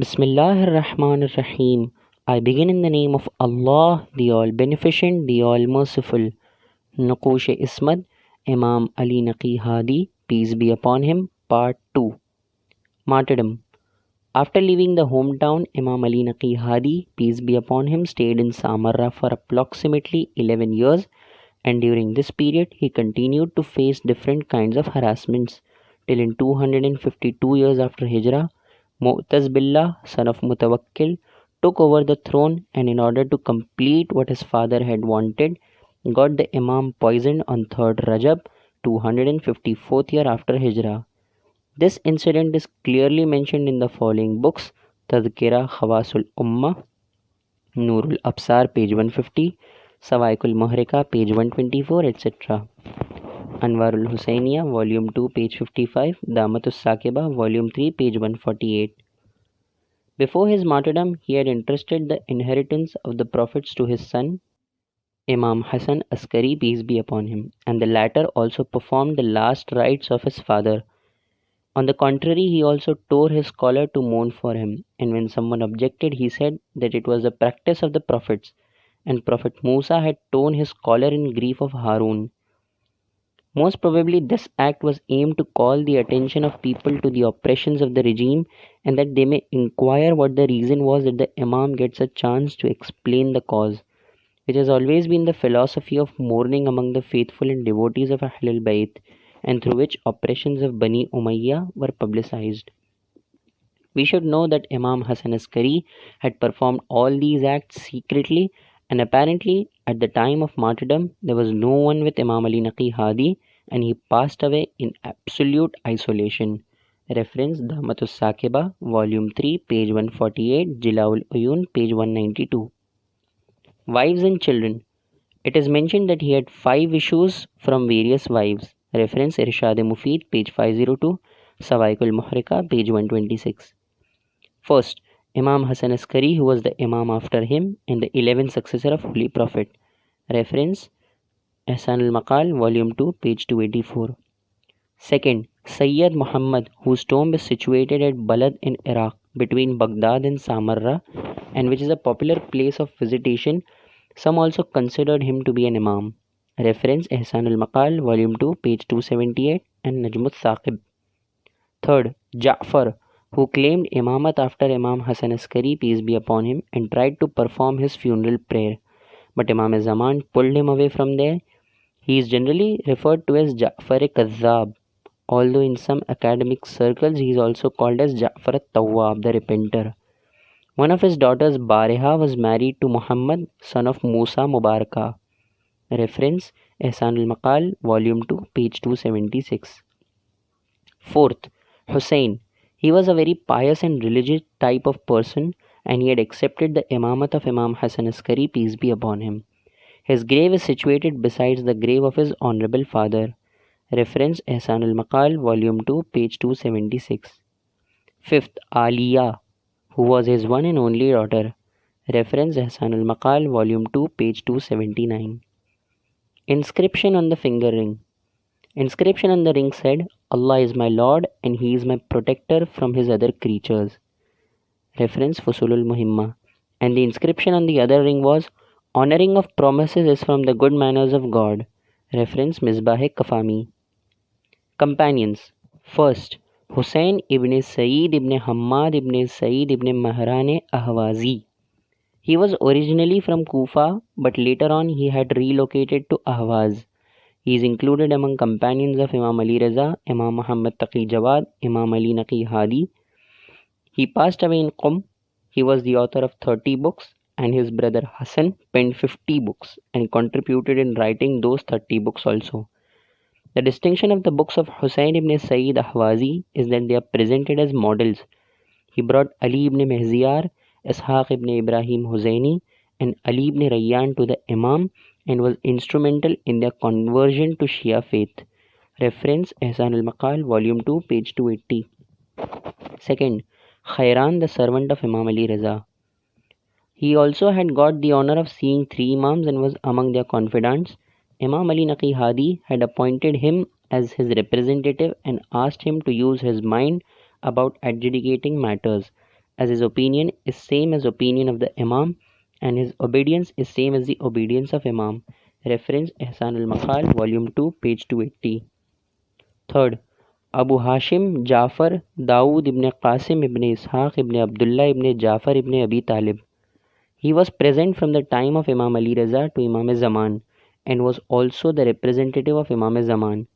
Bismillahir Rahmanir Rahim. I begin in the name of Allah, the All Beneficent, the All Merciful. Nuqoosh Ismad, Imam Ali Hadi, peace be upon him, Part 2. Martyrdom. After leaving the hometown, Imam Ali Hadi, peace be upon him, stayed in Samarra for approximately 11 years, and during this period he continued to face different kinds of harassments till in 252 years after Hijrah, Mu'taz Billah, son of Mutawakkil, took over the throne, and in order to complete what his father had wanted, got the Imam poisoned on 3rd Rajab, 254th year after Hijrah. This incident is clearly mentioned in the following books: Tadhkira Khawasul Ummah, Nurul Absar, page 150, Sawaikul Muhrika, page 124, etc. Anwarul Husainiya, volume 2, page 55, Damatus Sakiba, volume 3, page 148. Before his martyrdom, he had entrusted the inheritance of the prophets to his son, Imam Hasan Askari, peace be upon him, and the latter also performed the last rites of his father. On the contrary, he also tore his collar to mourn for him, and when someone objected, he said that it was the practice of the prophets, and Prophet Musa had torn his collar in grief of Harun. Most probably this act was aimed to call the attention of people to the oppressions of the regime, and that they may inquire what the reason was, that the Imam gets a chance to explain the cause, which has always been the philosophy of mourning among the faithful and devotees of Ahlul Bayt, and through which oppressions of Bani Umayyah were publicized. We should know that Imam Hasan Askari had performed all these acts secretly, and apparently at the time of martyrdom there was no one with Imam Ali Hadi, and he passed away in absolute isolation. Reference Damatus Sakiba, volume 3, page 148, Jilaul Uyun, page 192. Wives and children. It is mentioned that he had 5 issues from various wives. Reference Irshad-e-Mufid, page 502, Sawaikul Muhrika, page 126. First, Imam Hasan Askari, who was the Imam after him and the 11th successor of Holy Prophet. Reference Ihsan al-Maqal, volume 2, page 284. Second, Sayyid Muhammad, whose tomb is situated at Balad in Iraq, between Baghdad and Samarra, and which is a popular place of visitation. Some also considered him to be an Imam. Reference Ihsan al-Maqal, volume 2, page 278, and Najmut Saqib. Third, Ja'far, who claimed Imamat after Imam Hasan Askari, peace be upon him, and tried to perform his funeral prayer. But Imam Zaman pulled him away from there. He is generally referred to as Ja'far-e-Kazzab, although in some academic circles he is also called as Ja'far al-Tawwab, the repenter. One of his daughters, Bareha, was married to Muhammad, son of Musa Mubaraka. Reference Ihsan al-Maqal, volume 2, page 276. Fourth, Hussain. He was a very pious and religious type of person, and he had accepted the imamat of Imam Hasan Askari, peace be upon him. His grave is situated beside the grave of his honorable father. Reference Ihsan al-Maqal, volume 2, page 276. Fifth, Aliya, who was his one and only daughter. Reference Ihsan al-Maqal, volume 2, page 279. Inscription on the finger ring. Inscription on the ring said, Allah is my Lord and He is my protector from His other creatures. Reference Fusulul Muhimma. And the inscription on the other ring was, honoring of promises is from the good manners of God. Reference Misbah-e-Kafami. Companions. First, Hussain ibn Saeed ibn Hammad ibn Saeed ibn Mahran Ahwazi. He was originally from Kufa, but later on he had relocated to Ahwaz. He is included among companions of Imam Ali Reza, Imam Muhammad Taqi Jawad, Imam Ali Hadi. He passed away in Qum. He was the author of 30 books, and his brother Hasan penned 50 books and contributed in writing those 30 books also. The distinction of the books of Hussain ibn Saeed Ahwazi is that they are presented as models. He brought Ali ibn Mehziyar, Ishaq ibn Ibrahim Husaini, and Ali ibn Rayyan to the Imam, and was instrumental in their conversion to Shia faith. Reference Ihsan al-Maqal, volume 2, page 280. Second, Khairan, the servant of Imam Ali Reza. He also had got the honor of seeing 3 Imams and was among their confidants. Imam Ali Hadi had appointed him as his representative and asked him to use his mind about adjudicating matters. as his opinion is same as opinion of the Imam, and his obedience is same as the obedience of Imam. Reference Ihsan al-Maqal, Volume 2, page 280. Third, Abu Hashim Ja'far Dawood ibn Qasim ibn Ishaq ibn Abdullah ibn Ja'far ibn Abi Talib. He was present from the time of Imam Ali Reza to Imam Zaman, and was also the representative of Imam Zaman.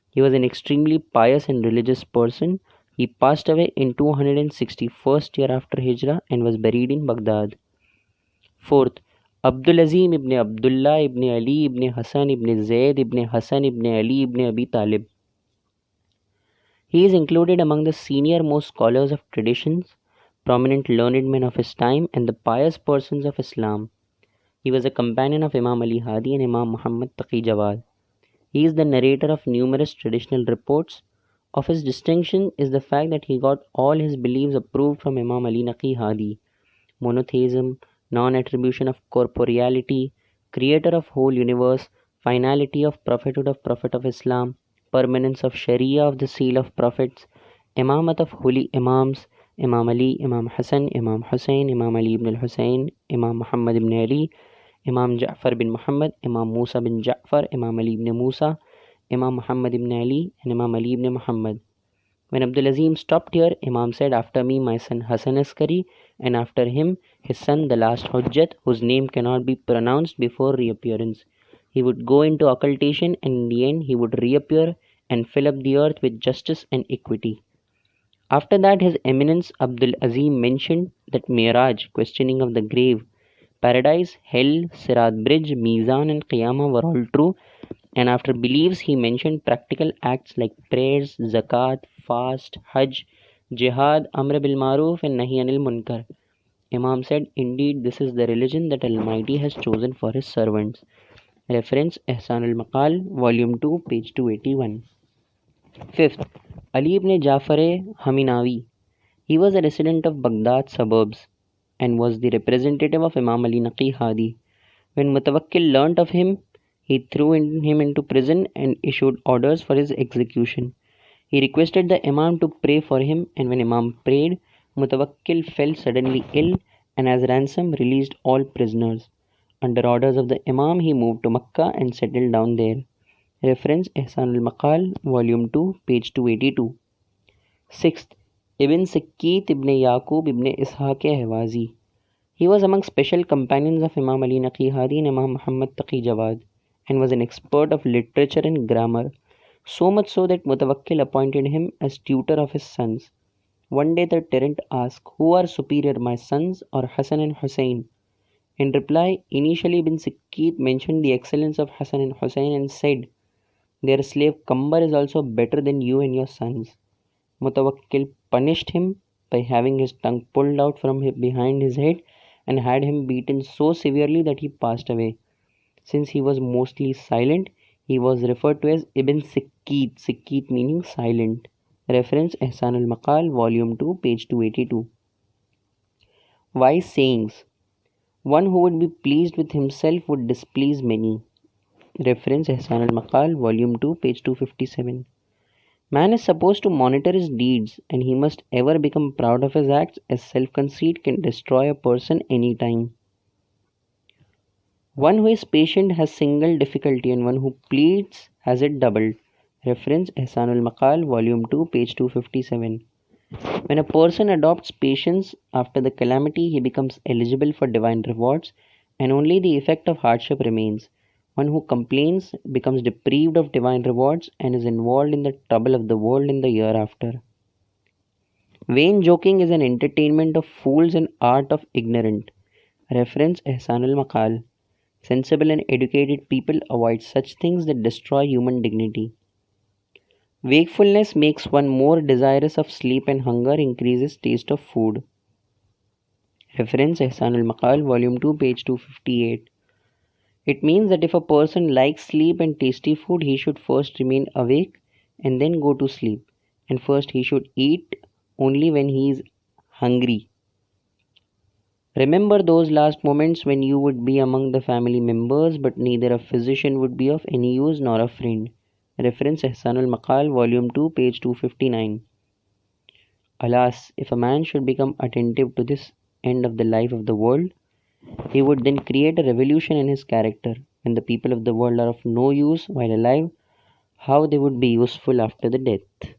He was an extremely pious and religious person. He passed away in 261st year after Hijrah and was buried in Baghdad. Fourth, Abdul Azeem ibn Abdullah ibn Ali ibn Hasan ibn Zaid ibn Hasan ibn Ali ibn Abi Talib. He is included among the senior most scholars of traditions, prominent learned men of his time, and the pious persons of Islam. He was a companion of Imam Ali Hadi and Imam Muhammad Taqi Jawad. He is the narrator of numerous traditional reports. Of his distinction is the fact that he got all his beliefs approved from Imam Ali Naqi Hadi: monotheism, non-attribution of corporeality, creator of whole universe, finality of prophethood of Prophet of Islam, permanence of Sharia of the seal of prophets, imamat of holy imams, Imam Ali, Imam Hasan, Imam Hussain, Imam Ali ibn al-Hussain, Imam Muhammad ibn Ali, Imam Ja'far bin Muhammad, Imam Musa bin Ja'far, Imam Ali ibn Musa, Imam Muhammad ibn Ali, and Imam Ali ibn Muhammad. When Abdul Azeem stopped here, Imam said, "After me my son Hasan Askari, and after him his son the last Hujjat, whose name cannot be pronounced before reappearance. He would go into occultation, and in the end he would reappear and fill up the earth with justice and equity." After that, His Eminence Abdul Azeem mentioned that Miraj, questioning of the grave, paradise, hell, Sirat Bridge, Mizan, and Qiyamah were all true, and after beliefs he mentioned practical acts like prayers, zakat, fast, hajj, jihad, amr bil maruf, and nahi anil munkar. Imam said, "Indeed, this is the religion that Almighty has chosen for His servants." Reference Ihsan al-Maqal, Volume 2, page 281. Fifth, Ali ibn Ja'far Haminawi. He was a resident of Baghdad suburbs and was the representative of Imam Ali Naqi Hadi. When Mutawakkil learnt of him, he threw him into prison and issued orders for his execution. He requested the Imam to pray for him, and when Imam prayed, Mutawakkil fell suddenly ill and as ransom released all prisoners. Under orders of the Imam, he moved to Makkah and settled down there. Reference Ihsan al-Maqal, Volume 2, page 282. Sixth, Ibne Sikkit ibn Yaqub ibn Ishaq Ahwazi. He was among special companions of Imam Ali Naqi Hadi and Imam Muhammad Taqi Jawad, and was an expert of literature and grammar, so much so that Mutawakkil appointed him as tutor of his sons. One day the tyrant asked, "Who are superior, my sons or Hasan and Hussain?" In reply, initially Ibn Sikkit mentioned the excellence of Hasan and Hussain and said, "Their slave Kambar is also better than you and your sons." Mutawakkil punished him by having his tongue pulled out from behind his head and had him beaten so severely that he passed away. Since he was mostly silent, he was referred to as Ibn Sikkit, Sikkit meaning silent. Reference Ihsan al-Maqal, Volume 2, page 282. Wise sayings. One who would be pleased with himself would displease many. Reference Ihsan al-Maqal, Volume 2, page 257. Man is supposed to monitor his deeds, and he must ever become proud of his acts, as self-conceit can destroy a person any time. One who is patient has single difficulty, and one who pleads has it doubled. Reference Ihsan al-Maqal, Volume 2, page 257. When a person adopts patience after the calamity, he becomes eligible for divine rewards, and only the effect of hardship remains. One who complains becomes deprived of divine rewards and is involved in the trouble of the world in the hereafter. Vain joking is an entertainment of fools and art of ignorant. Reference Ihsan al-Maqal. Sensible and educated people avoid such things that destroy human dignity. Wakefulness makes one more desirous of sleep, and hunger increases taste of food. Reference Ihsan al-Maqal, Volume 2, page 258. It means that if a person likes sleep and tasty food, he should first remain awake and then go to sleep, and first he should eat only when he is hungry. Remember those last moments when you would be among the family members, but neither a physician would be of any use nor a friend. Reference Ihsan al-Maqal, Volume 2, page 259. Alas, if a man should become attentive to this end of the life of the world, he would then create a revolution in his character. When the people of the world are of no use while alive, how they would be useful after the death.